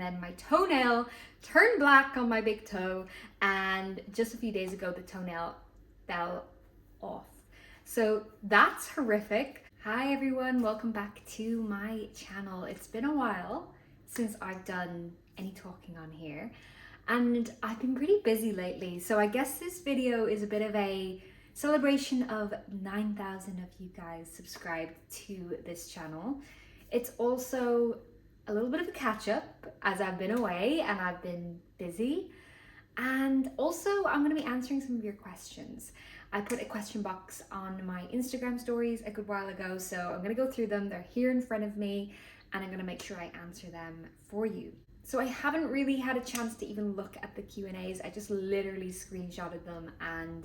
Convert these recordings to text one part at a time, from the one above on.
then my toenail turned black on my big toe, and just a few days ago the toenail fell off. So that's horrific. Hi everyone, welcome back to my channel. It's been a while since I've done any talking on here, and I've been pretty busy lately, so I guess this video is a bit of a celebration of 9,000 of you guys subscribed to this channel. It's also a little bit of a catch-up as I've been away and I've been busy, and also I'm going to be answering some of your questions. I put a question box on my Instagram stories a good while ago, so I'm going to go through them. They're here in front of me and I'm going to make sure I answer them for you. So I haven't really had a chance to even look at the Q&As. I just literally screenshotted them and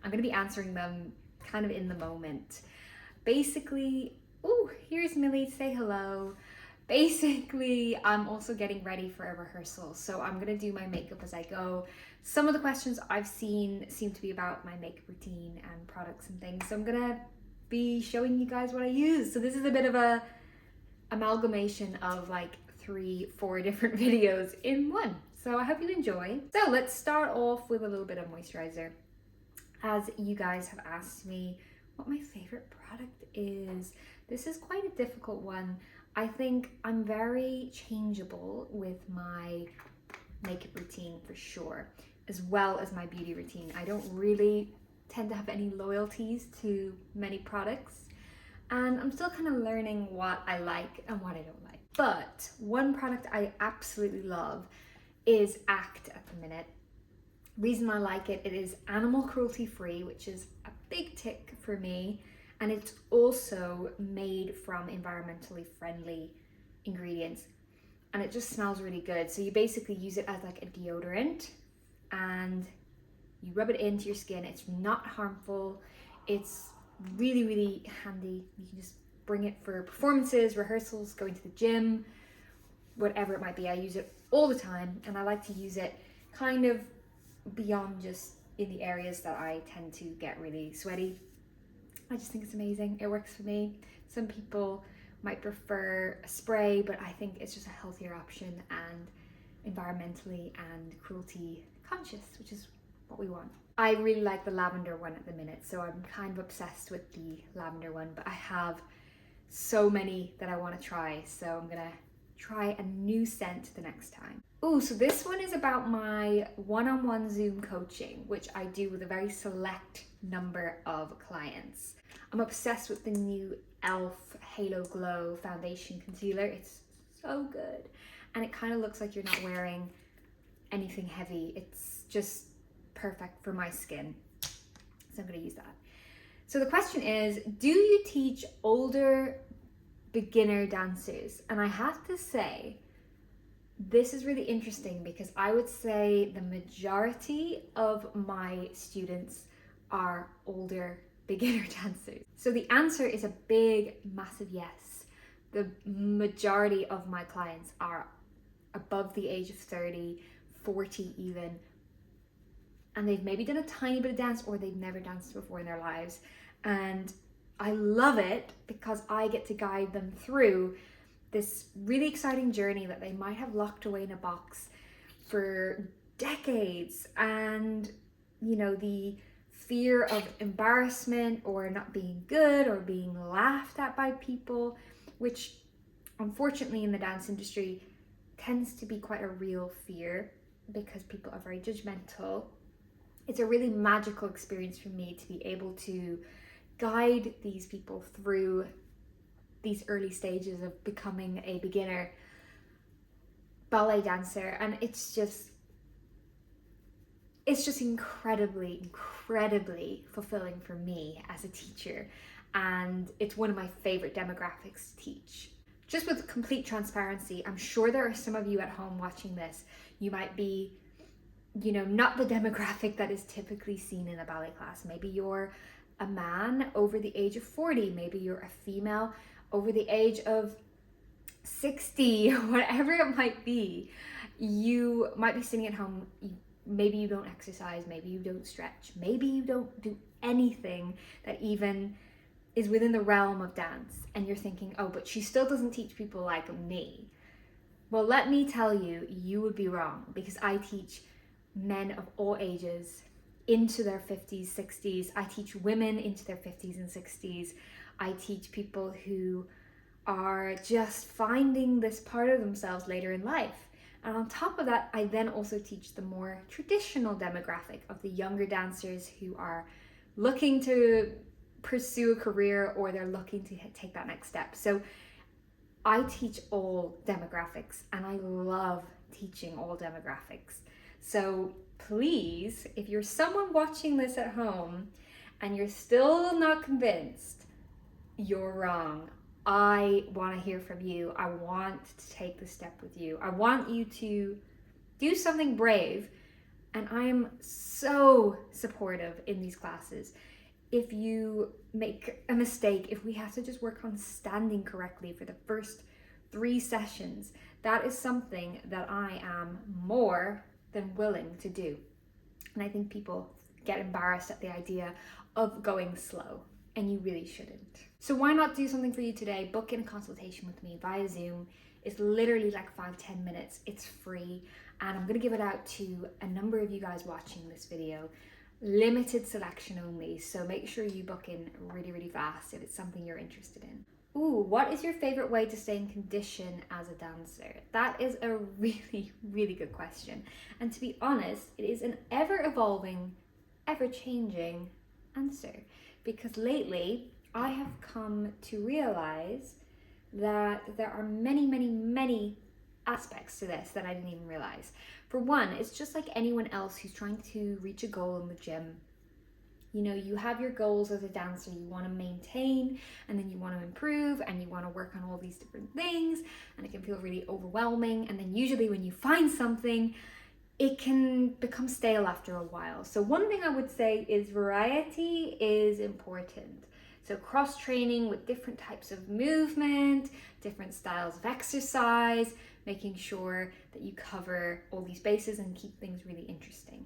I'm going to be answering them kind of in the moment. Basically, oh, here's Millie, say hello. Basically, I'm also getting ready for a rehearsal, so I'm going to do my makeup as I go. Some of the questions I've seen seem to be about my makeup routine and products and things, so I'm going to be showing you guys what I use. So this is a bit of a amalgamation of like 3-4 different videos in one. So I hope you enjoy. So let's start off with a little bit of moisturizer. As you guys have asked me what my favorite product is, this is quite a difficult one. I think I'm very changeable with my makeup routine for sure, as well as my beauty routine. I don't really tend to have any loyalties to many products, and I'm still kind of learning what I like and what I don't like. But one product I absolutely love is Act at the minute. Reason I like it, it is animal cruelty free, which is a big tick for me, and it's also made from environmentally friendly ingredients, and it just smells really good. So you basically use it as like a deodorant and you rub it into your skin. It's not harmful. It's really handy. You can just bring it for performances, rehearsals, going to the gym, whatever it might be. I use it all the time, and I like to use it kind of beyond just in the areas that I tend to get really sweaty. I just think it's amazing. It works for me. Some people might prefer a spray, but I think it's just a healthier option and environmentally and cruelty conscious, which is what we want. I really like the lavender one at the minute, so I'm kind of obsessed with the lavender one, but I have so many that I want to try, so I'm gonna try a new scent the next time. Oh, so this one is about my one-on-one Zoom coaching, which I do with a very select number of clients. I'm obsessed with the new e.l.f. Halo Glow Foundation Concealer. It's so good, and it kind of looks like you're not wearing anything heavy. It's just perfect for my skin, so I'm going to use that. So the question is, do you teach older beginner dancers? And I have to say, this is really interesting because I would say the majority of my students are older beginner dancers. So the answer is a big, massive yes. The majority of my clients are above the age of 30, 40 even, and they've maybe done a tiny bit of dance or they've never danced before in their lives. And I love it because I get to guide them through this really exciting journey that they might have locked away in a box for decades. And, you know, the fear of embarrassment or not being good or being laughed at by people, which unfortunately in the dance industry tends to be quite a real fear because people are very judgmental. It's a really magical experience for me to be able to guide these people through these early stages of becoming a beginner ballet dancer, and it's just incredibly fulfilling for me as a teacher, and it's one of my favorite demographics to teach. Just with complete transparency, I'm sure there are some of you at home watching this, you might be, you know, not the demographic that is typically seen in a ballet class. Maybe you're a man over the age of 40, maybe you're a female over the age of 60, whatever it might be. You might be sitting at home, maybe you don't exercise, maybe you don't stretch, maybe you don't do anything that even is within the realm of dance, and you're thinking, oh, but she still doesn't teach people like me. Well, let me tell you, you would be wrong, because I teach men of all ages into their 50s, 60s. I teach women into their 50s and 60s. I teach people who are just finding this part of themselves later in life. And on top of that, I then also teach the more traditional demographic of the younger dancers who are looking to pursue a career, or they're looking to take that next step. So I teach all demographics, and I love teaching all demographics. So please, if you're someone watching this at home and you're still not convinced, you're wrong. I want to hear from you. I want to take the step with you. I want you to do something brave, and I am so supportive in these classes. If you make a mistake, if we have to just work on standing correctly for the first 3 sessions, that is something that I am more than willing to do. And I think people get embarrassed at the idea of going slow, and you really shouldn't. So why not do something for you today? Book in a consultation with me via Zoom. It's literally like 5-10 minutes. It's free, and I'm gonna give it out to a number of you guys watching this video. Limited selection only, so make sure you book in really fast if it's something you're interested in. Ooh, what is your favorite way to stay in condition as a dancer? That is a really good question. And to be honest, it is an ever-evolving, ever-changing answer, because lately I have come to realize that there are many aspects to this that I didn't even realize. For one, it's just like anyone else who's trying to reach a goal in the gym. You know, you have your goals as a dancer, you want to maintain, and then you want to improve, and you want to work on all these different things, and it can feel really overwhelming. And then usually when you find something, it can become stale after a while. So one thing I would say is variety is important. So cross training with different types of movement, different styles of exercise, making sure that you cover all these bases and keep things really interesting.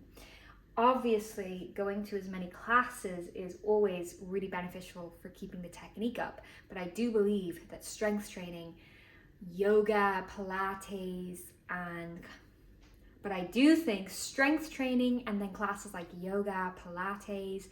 Obviously, going to as many classes is always really beneficial for keeping the technique up, but I do believe that strength training, yoga, Pilates, but I do think strength training and then classes like yoga, Pilates,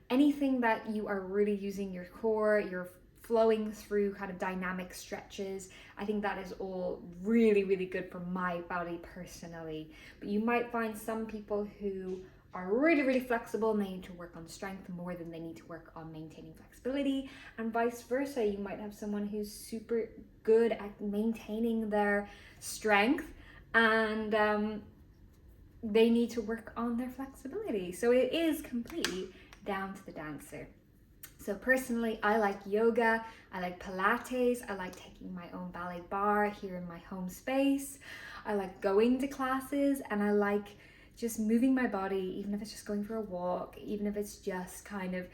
anything that you are really using your core, you're flowing through kind of dynamic stretches, I think that is all really good for my body personally. But you might find some people who are really flexible and they need to work on strength more than they need to work on maintaining flexibility, and vice versa. You might have someone who's super good at maintaining their strength and they need to work on their flexibility. So it is completely down to the dancer. So personally, I like yoga, I like Pilates, I like taking my own ballet bar here in my home space, I like going to classes, and I like just moving my body, even if it's just going for a walk, even if it's just kind of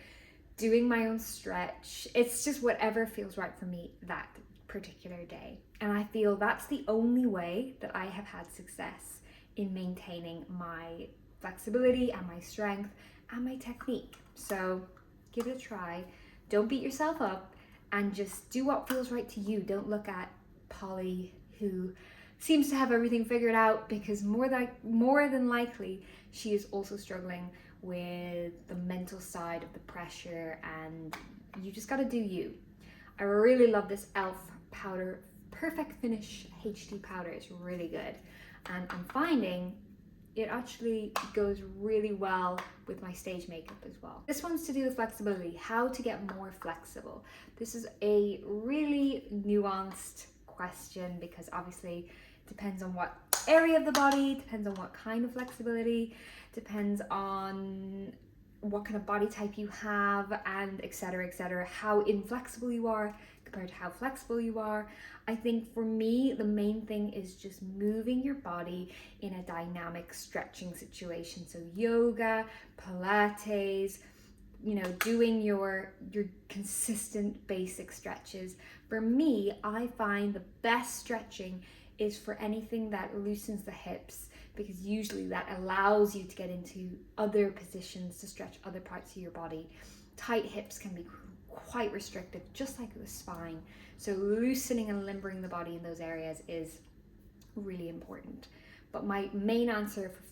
doing my own stretch. It's just whatever feels right for me that particular day. And I feel that's the only way that I have had success in maintaining my flexibility and my strength and my technique. So give it a try. Don't beat yourself up, and just do what feels right to you. Don't look at Polly, who seems to have everything figured out, because more than likely she is also struggling with the mental side of the pressure, and you just got to do you. I really love this e.l.f. powder, Perfect Finish HD powder. It's really good, and I'm finding it actually goes really well with my stage makeup as well. This one's to do with flexibility, how to get more flexible. This is a really nuanced question, because obviously it depends on what area of the body, depends on what kind of flexibility, depends on what kind of body type you have, and etc, how inflexible you are compared to how flexible you are. I think for me, the main thing is just moving your body in a dynamic stretching situation. So yoga, Pilates, you know, doing your consistent basic stretches. For me, I find the best stretching is for anything that loosens the hips, because usually that allows you to get into other positions to stretch other parts of your body. Tight hips can be quite restrictive, just like the spine. So loosening and limbering the body in those areas is really important. But my main answer, for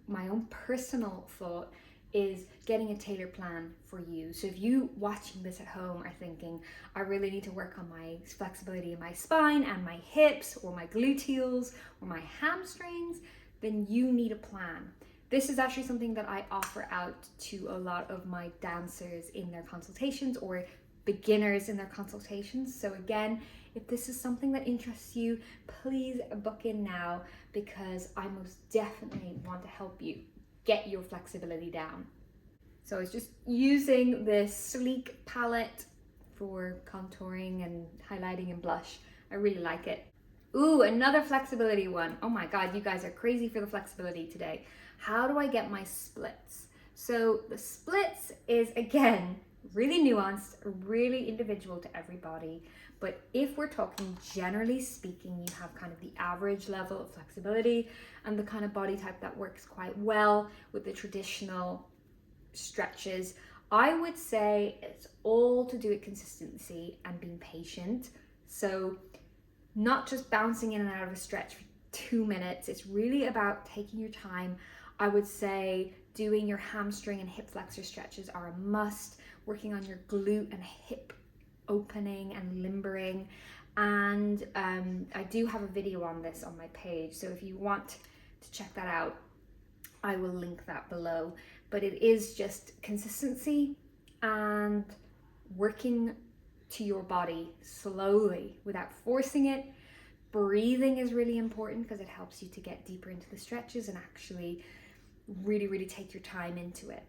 my own personal thought, is getting a tailored plan for you. So if you watching this at home are thinking, I really need to work on my flexibility in my spine and my hips or my gluteals or my hamstrings, then you need a plan. This is actually something that I offer out to a lot of my dancers in their consultations, or beginners in their consultations. So again, if this is something that interests you, please book in now, because I most definitely want to help you get your flexibility down. So it's just using this sleek palette for contouring and highlighting and blush. I really like it. Ooh, another flexibility one. Oh my God, you guys are crazy for the flexibility today. How do I get my splits? So the splits is, again, really nuanced, really individual to everybody. But if we're talking generally speaking, you have kind of the average level of flexibility and the kind of body type that works quite well with the traditional stretches, I would say it's all to do with consistency and being patient. So not just bouncing in and out of a stretch for 2 minutes. It's really about taking your time. I would say doing your hamstring and hip flexor stretches are a must, working on your glute and hip opening and limbering. And I do have a video on this on my page, so if you want to check that out, I will link that below. But it is just consistency and working to your body slowly without forcing it. Breathing is really important because it helps you to get deeper into the stretches and actually really take your time into it.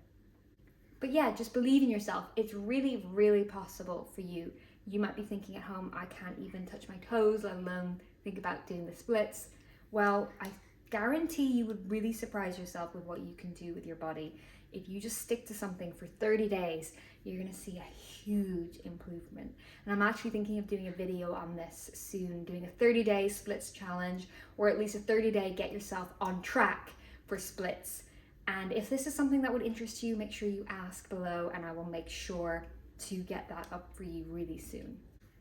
But yeah, just believe in yourself. It's really possible for you. You might be thinking at home, I can't even touch my toes, let alone think about doing the splits. Well, I guarantee you would really surprise yourself with what you can do with your body. If you just stick to something for 30 days, you're gonna see a huge improvement. And I'm actually thinking of doing a video on this soon, doing a 30-day splits challenge, or at least a 30-day get yourself on track for splits. And if this is something that would interest you, make sure you ask below and I will make sure to get that up for you really soon.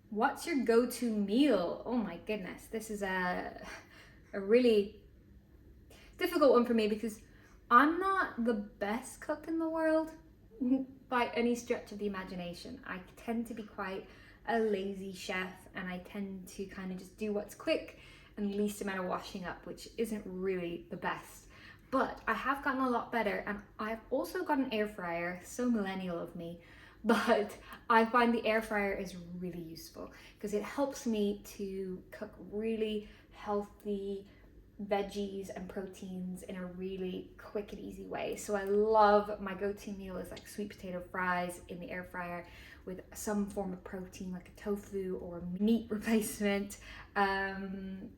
What's your go-to meal? Oh my goodness, this is a really difficult one for me because I'm not the best cook in the world by any stretch of the imagination. I tend to be quite a lazy chef, and I tend to kind of just do what's quick and least amount of washing up, which isn't really the best. But I have gotten a lot better, and I've also got an air fryer, so millennial of me, but I find the air fryer is really useful because it helps me to cook really healthy veggies and proteins in a really quick and easy way. So I love, my go-to meal is like sweet potato fries in the air fryer with some form of protein like a tofu or meat replacement. And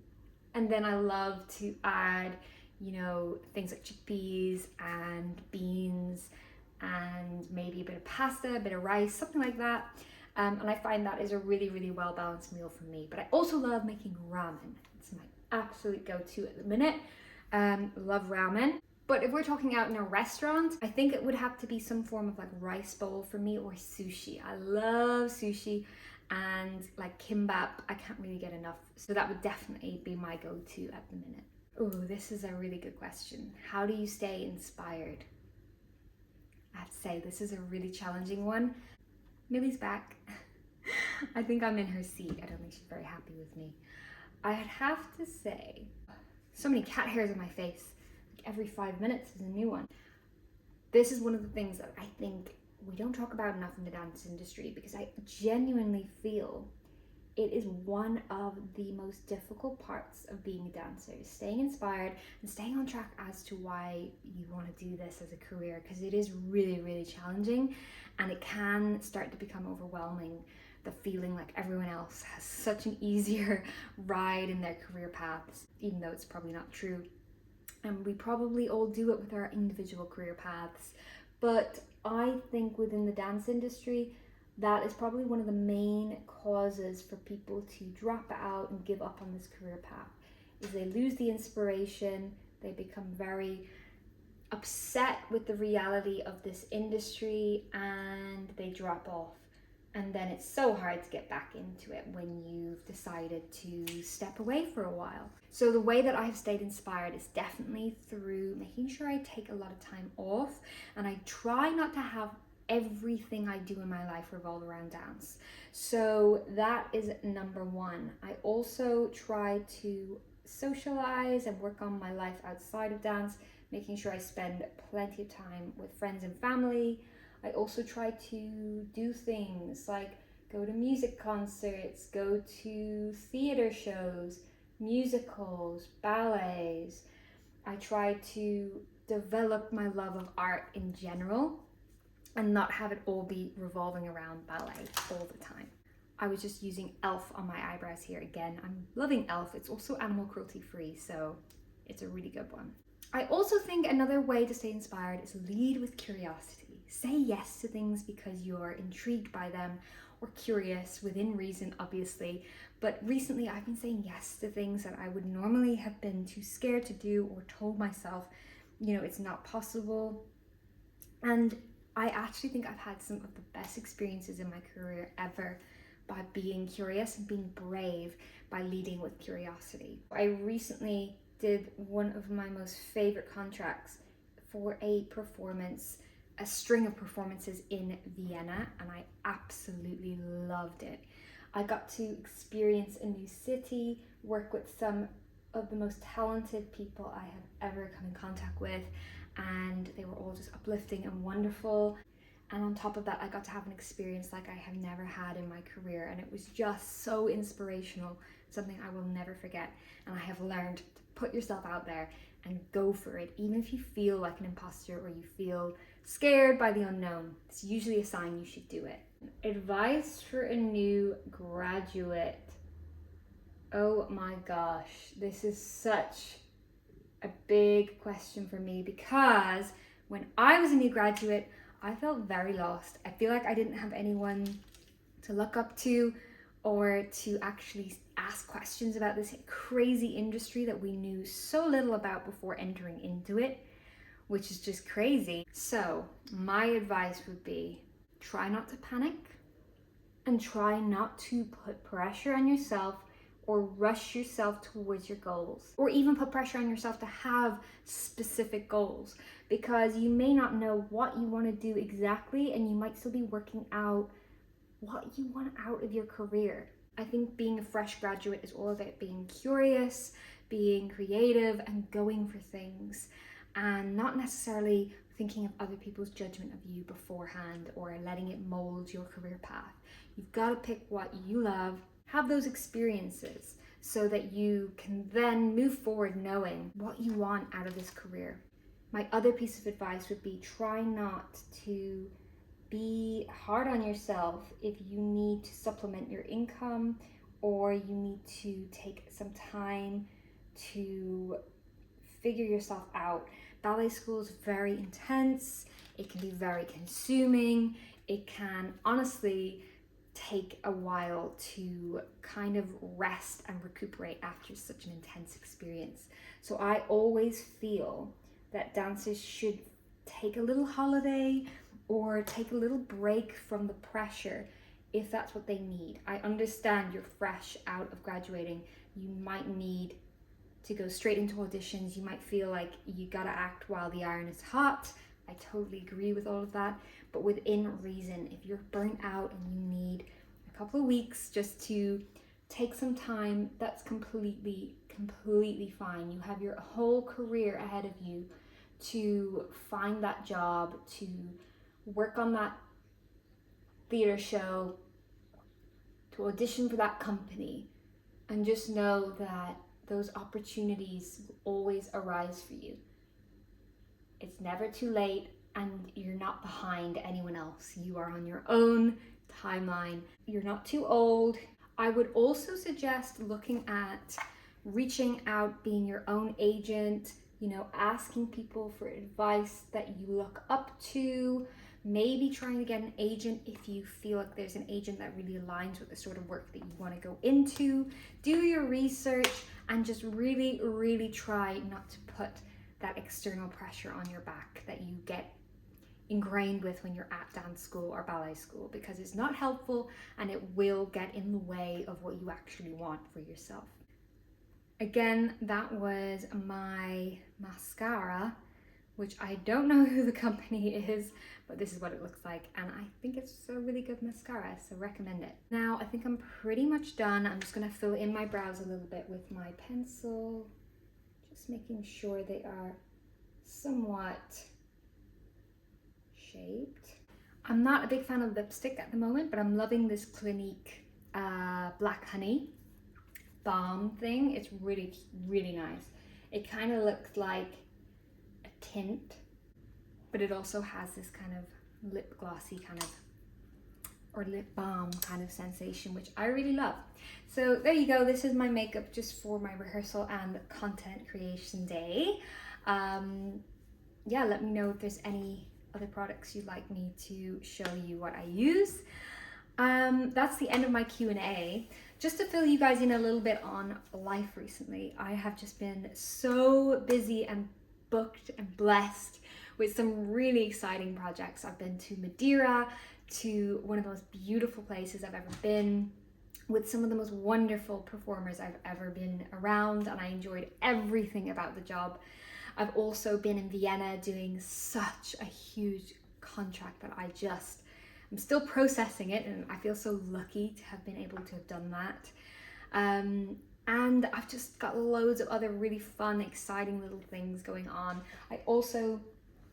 then I love to add, you know, things like chickpeas and beans and maybe a bit of pasta, a bit of rice, something like that. And I find that is a really well balanced meal for me. But I also love making ramen. It's my absolute go-to at the minute. Love ramen. But if we're talking out in a restaurant, I think it would have to be some form of like rice bowl for me, or sushi. I love sushi, and like kimbap, I can't really get enough. So that would definitely be my go-to at the minute. Oh, this is a really good question. How do you stay inspired? I have to say, this is a really challenging one. Millie's back. I think I'm in her seat. I don't think she's very happy with me. I'd have to say, so many cat hairs on my face. Like every 5 minutes is a new one. This is one of the things that I think we don't talk about enough in the dance industry, because I genuinely feel it is one of the most difficult parts of being a dancer, staying inspired and staying on track as to why you want to do this as a career, because it is really challenging, and it can start to become overwhelming, the feeling like everyone else has such an easier ride in their career paths, even though it's probably not true. And we probably all do it with our individual career paths. But I think within the dance industry, that is probably one of the main causes for people to drop out and give up on this career path, is they lose the inspiration, they become very upset with the reality of this industry, and they drop off. And then it's so hard to get back into it when you've decided to step away for a while. So the way that I've stayed inspired is definitely through making sure I take a lot of time off, and I try not to have everything I do in my life revolve around dance. So that is number one. I also try to socialize and work on my life outside of dance, making sure I spend plenty of time with friends and family. I also try to do things like go to music concerts, go to theater shows, musicals, ballets. I try to develop my love of art in general and not have it all be revolving around ballet all the time. I was just using e.l.f. on my eyebrows here again. I'm loving e.l.f. It's also animal cruelty free, so it's a really good one. I also think another way to stay inspired is lead with curiosity. Say yes to things because you're intrigued by them or curious, within reason, obviously. But recently I've been saying yes to things that I would normally have been too scared to do or told myself, it's not possible. And I actually think I've had some of the best experiences in my career ever by being curious and being brave by leading with curiosity. I recently did one of my most favorite contracts for a string of performances in Vienna, and I absolutely loved it. I got to experience a new city, work with some of the most talented people I have ever come in contact with, and they were all just uplifting and wonderful. And on top of that, I got to have an experience like I have never had in my career, and it was just so inspirational, something I will never forget. And I have learned to put yourself out there and go for it, even if you feel like an imposter or you feel scared by the unknown. It's usually a sign you should do it. Advice for a new graduate. Oh my gosh, this is such a big question for me, because when I was a new graduate, I felt very lost. I feel like I didn't have anyone to look up to or to actually ask questions about this crazy industry that we knew so little about before entering into it, which is just crazy. So my advice would be, try not to panic and try not to put pressure on yourself or rush yourself towards your goals, or even put pressure on yourself to have specific goals, because you may not know what you want to do exactly, and you might still be working out what you want out of your career. I think being a fresh graduate is all about being curious, being creative, and going for things, and not necessarily thinking of other people's judgment of you beforehand or letting it mold your career path. You've got to pick what you love, have those experiences so that you can then move forward knowing what you want out of this career. My other piece of advice would be, try not to be hard on yourself if you need to supplement your income or you need to take some time to figure yourself out. Ballet school is very intense, it can be very consuming, it can honestly take a while to kind of rest and recuperate after such an intense experience. So I always feel that dancers should take a little holiday or take a little break from the pressure if that's what they need. I understand you're fresh out of graduating, you might need to go straight into auditions, you might feel like you gotta act while the iron is hot. I totally agree with all of that, but within reason. If you're burnt out and you need a couple of weeks just to take some time, that's completely fine. You have your whole career ahead of you to find that job, to work on that theater show, to audition for that company, and just know that those opportunities will always arise for you. It's never too late, and you're not behind anyone else. You are on your own timeline. You're not too old. I would also suggest looking at reaching out, being your own agent, asking people for advice that you look up to, maybe trying to get an agent if you feel like there's an agent that really aligns with the sort of work that you want to go into. Do your research and just really try not to put that external pressure on your back that you get ingrained with when you're at dance school or ballet school, because it's not helpful and it will get in the way of what you actually want for yourself. Again, that was my mascara, which I don't know who the company is, but this is what it looks like, and I think it's a really good mascara, so recommend it. Now I think I'm pretty much done. I'm just gonna fill in my brows a little bit with my pencil, just making sure they are somewhat shaped. I'm not a big fan of lipstick at the moment, but I'm loving this Clinique Black Honey balm thing. It's really, really nice. It kind of looks like a tint, but it also has this kind of lip glossy kind of, or lip balm kind of sensation, which I really love. So there you go. This is my makeup just for my rehearsal and content creation day. Yeah, let me know if there's any other products you'd like me to show you what I use. That's the end of my Q&A. Just to fill you guys in a little bit on life recently, I have just been so busy and booked and blessed with some really exciting projects. I've been to Madeira, to one of the most beautiful places I've ever been, with some of the most wonderful performers I've ever been around, and I enjoyed everything about the job. I've also been in Vienna doing such a huge contract that I'm still processing it, and I feel so lucky to have been able to have done that. And I've just got loads of other really fun, exciting little things going on. I also,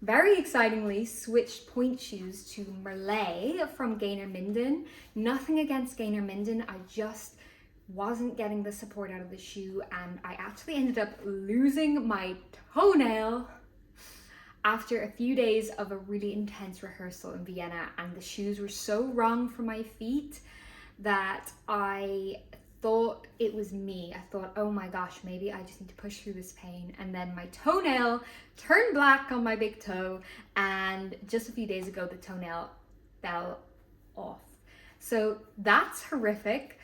very excitingly, switched point shoes to Merlet from Gaynor Minden. Nothing against Gaynor Minden, I just wasn't getting the support out of the shoe, and I actually ended up losing my toenail after a few days of a really intense rehearsal in Vienna, and the shoes were so wrong for my feet that I thought it was me. I thought, oh my gosh, maybe I just need to push through this pain. And then my toenail turned black on my big toe, and just a few days ago the toenail fell off. So that's horrific.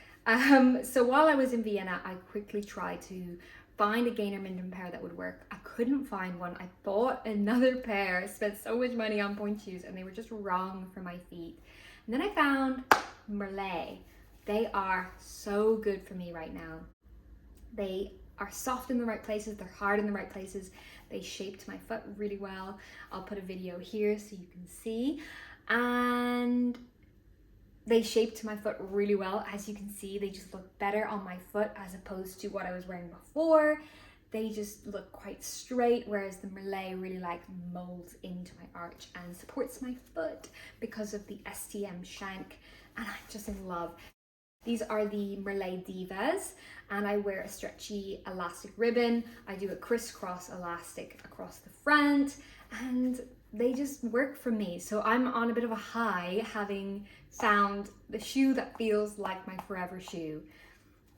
So while I was in Vienna, I quickly tried to find a Gaynor Minden pair that would work. I couldn't find one. I bought another pair, spent so much money on point shoes, and they were just wrong for my feet. And then I found Merlet. They are so good for me right now. They are soft in the right places, they're hard in the right places. They shaped my foot really well. I'll put a video here so you can see. And they shaped my foot really well. As you can see, they just look better on my foot as opposed to what I was wearing before. They just look quite straight, whereas the Merlet really like molds into my arch and supports my foot because of the STM shank, and I'm just in love. These are the Merlet Divas, and I wear a stretchy elastic ribbon. I do a crisscross elastic across the front, and they just work for me. So I'm on a bit of a high, having found the shoe that feels like my forever shoe.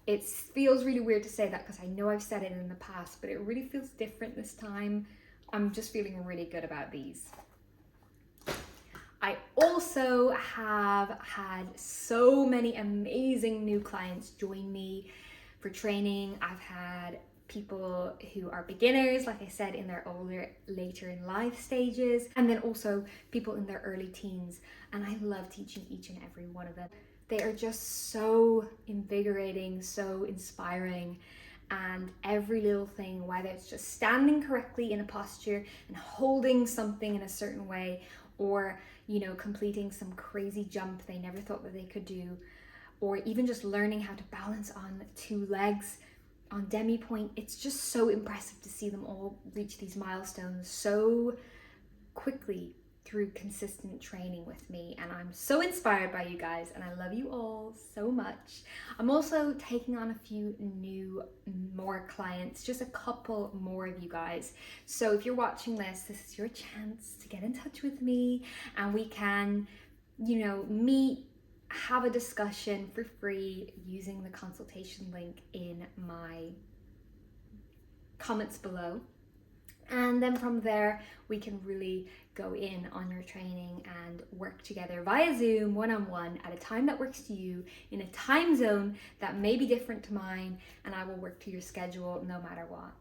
It feels really weird to say that because I know I've said it in the past, but it really feels different this time. I'm just feeling really good about these. I also have had so many amazing new clients join me for training. I've had people who are beginners, like I said, in their older, later in life stages, and then also people in their early teens. And I love teaching each and every one of them. They are just so invigorating, so inspiring, and every little thing, whether it's just standing correctly in a posture and holding something in a certain way, or, you know, completing some crazy jump they never thought that they could do, or even just learning how to balance on two legs on demi point. It's just so impressive to see them all reach these milestones so quickly through consistent training with me, and I'm so inspired by you guys, and I love you all so much. I'm also taking on a few more clients, just a couple more of you guys. So if you're watching this is your chance to get in touch with me, and we can, you know, meet, have a discussion for free using the consultation link in my comments below. And then from there, we can really go in on your training and work together via Zoom, one-on-one, at a time that works to you, in a time zone that may be different to mine, and I will work to your schedule no matter what.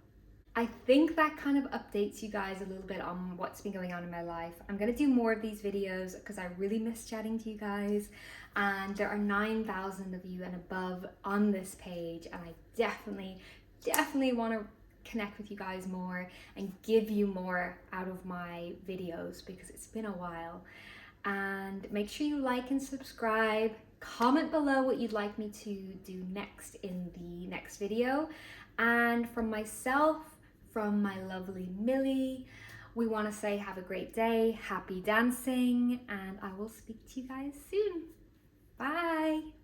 I think that kind of updates you guys a little bit on what's been going on in my life. I'm gonna do more of these videos because I really miss chatting to you guys, and there are 9,000 of you and above on this page, and I definitely want to connect with you guys more and give you more out of my videos because it's been a while. And make sure you like and subscribe. Comment below what you'd like me to do next in the next video. And from myself, from my lovely Millie, we want to say have a great day, happy dancing, and I will speak to you guys soon. Bye.